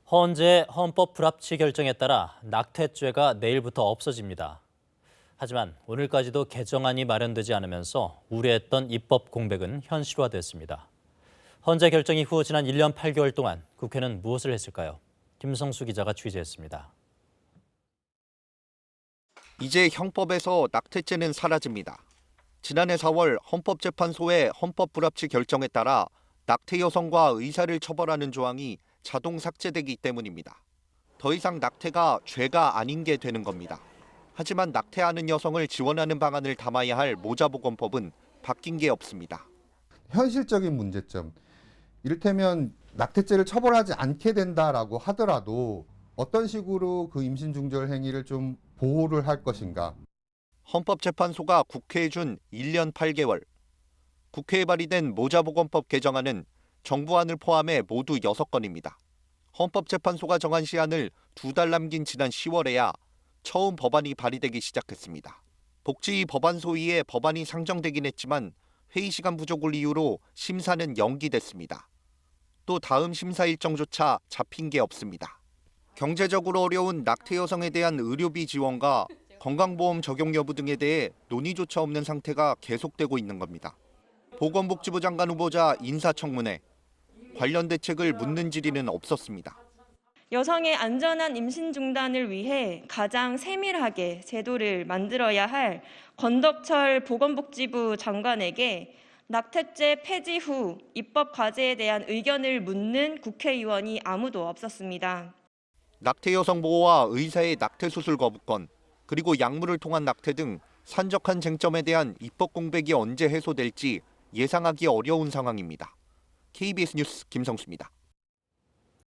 헌재 헌법 불합치 결정에 따라 낙태죄가 내일부터 없어집니다. 하지만 오늘까지도 개정안이 마련되지 않으면서 우려했던 입법 공백은 현실화됐습니다. 헌재 결정 이후 지난 1년 8개월 동안 국회는 무엇을 했을까요? 김성수 기자가 취재했습니다. 이제 형법에서 낙태죄는 사라집니다. 지난해 4월 헌법재판소의 헌법 불합치 결정에 따라 낙태 여성과 의사를 처벌하는 조항이 자동 삭제되기 때문입니다. 더 이상 낙태가 죄가 아닌 게 되는 겁니다. 하지만 낙태하는 여성을 지원하는 방안을 담아야 할 모자보건법은 바뀐 게 없습니다. 현실적인 문제점, 이를테면 낙태죄를 처벌하지 않게 된다라고 하더라도 어떤 식으로 그 임신 중절 행위를 좀 보호를 할 것인가. 헌법재판소가 국회에 준 1년 8개월. 국회에 발의된 모자보건법 개정안은 정부안을 포함해 모두 6건입니다. 헌법재판소가 정한 시한을 2달 남긴 지난 10월에야 처음 법안이 발의되기 시작했습니다. 복지 법안 소위에 법안이 상정되긴 했지만 회의 시간 부족을 이유로 심사는 연기됐습니다. 또 다음 심사 일정조차 잡힌 게 없습니다. 경제적으로 어려운 낙태 여성에 대한 의료비 지원과 건강보험 적용 여부 등에 대해 논의조차 없는 상태가 계속되고 있는 겁니다. 보건복지부 장관 후보자 인사청문회, 관련 대책을 묻는 질의는 없었습니다. 여성의 안전한 임신 중단을 위해 가장 세밀하게 제도를 만들어야 할 권덕철 보건복지부 장관에게 낙태죄 폐지 후 입법 과제에 대한 의견을 묻는 국회의원이 아무도 없었습니다. 낙태 여성 보호와 의사의 낙태 수술 거부권, 그리고 약물을 통한 낙태 등 산적한 쟁점에 대한 입법 공백이 언제 해소될지 예상하기 어려운 상황입니다. KBS 뉴스 김성수입니다.